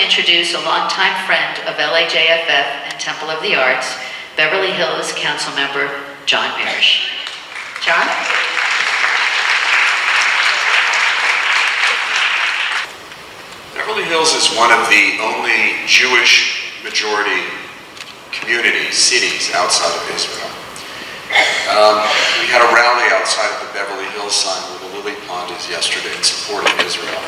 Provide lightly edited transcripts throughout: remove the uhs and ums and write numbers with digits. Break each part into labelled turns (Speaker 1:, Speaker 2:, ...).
Speaker 1: introduce a longtime friend of LAJFF and Temple of the Arts, Beverly Hills Councilmember John Mirisch. John?
Speaker 2: Beverly Hills is one of the only Jewish majority communities, cities outside of Israel. We had a rally outside of the Beverly Hills sign where the lily pond is yesterday in support of Israel.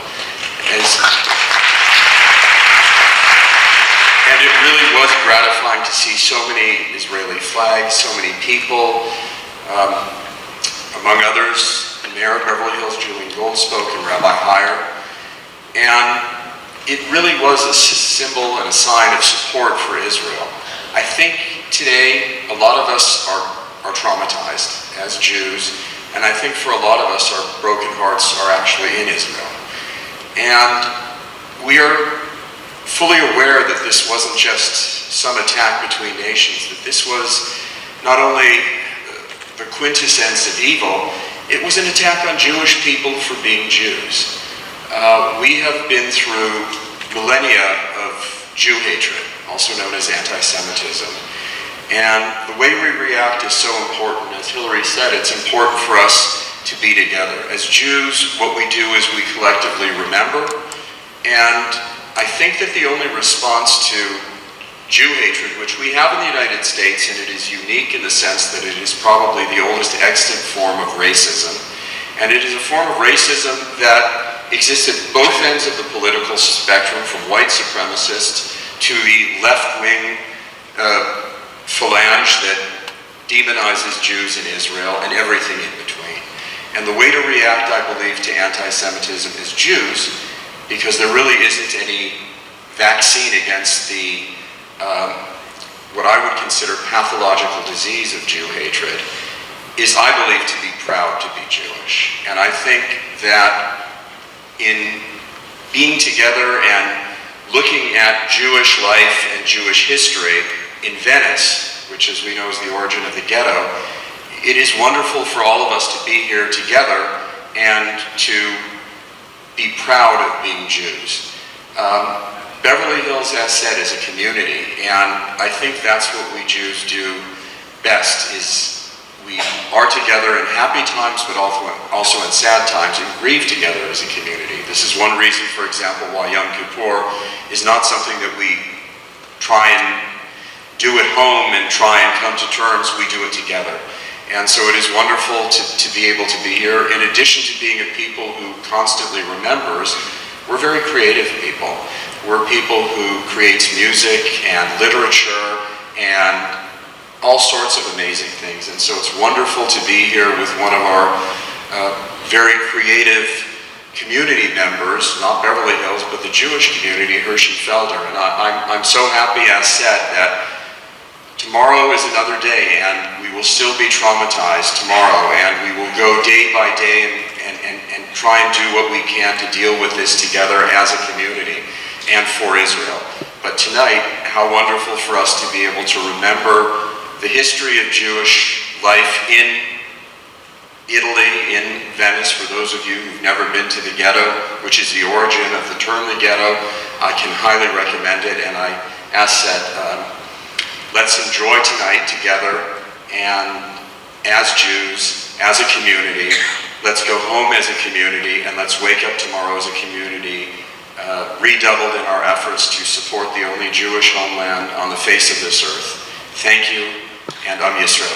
Speaker 2: And it really was gratifying to see so many Israeli flags, so many people, among others, the mayor of Beverly Hills, Julian Gold, spoke, and Rabbi Heyer. And it really was a symbol and a sign of support for Israel. I think today a lot of us are traumatized as Jews, and I think for a lot of us our broken hearts are actually in Israel. And we are fully aware that this wasn't just some attack between nations, that this was not only the quintessence of evil, it was an attack on Jewish people for being Jews. We have been through millennia of Jew hatred, also known as anti-Semitism. And the way we react is so important. As Hillary said, it's important for us to be together. As Jews, what we do is we collectively remember. And I think that the only response to Jew hatred, which we have in the United States, and it is unique in the sense that it is probably the oldest extant form of racism, and it is a form of racism that exists at both ends of the political spectrum, from white supremacists to the left-wing phalange that demonizes Jews in Israel and everything in between. And the way to react, I believe, to anti-Semitism as Jews, because there really isn't any vaccine against the what I would consider pathological disease of Jew hatred, is, I believe, to be proud to be Jewish. And I think that in being together and looking at Jewish life and Jewish history in Venice, which as we know is the origin of the ghetto, it is wonderful for all of us to be here together and to be proud of being Jews. Beverly Hills, as said, is a community, and I think that's what we Jews do best, is we are together in happy times, but also in sad times, and grieve together as a community. This is one reason, for example, why Yom Kippur is not something that we try and do at home and try and come to terms. We do it together. And so it is wonderful to be able to be here. In addition to being a people who constantly remembers, we're very creative people. We're people who creates music and literature and all sorts of amazing things. And so it's wonderful to be here with one of our very creative community members, not Beverly Hills, but the Jewish community, Hershey Felder. And I'm so happy, as said, that tomorrow is another day, and we will still be traumatized tomorrow, and we will go day by day and try and do what we can to deal with this together as a community and for Israel. But tonight, how wonderful for us to be able to remember the history of Jewish life in Italy, in Venice. For those of you who've never been to the ghetto, which is the origin of the term the ghetto, I can highly recommend it. And I, as said, let's enjoy tonight together, and as Jews, as a community, let's go home as a community, and let's wake up tomorrow as a community, redoubled in our efforts to support the only Jewish homeland on the face of this earth. Thank you, and Am Yisrael.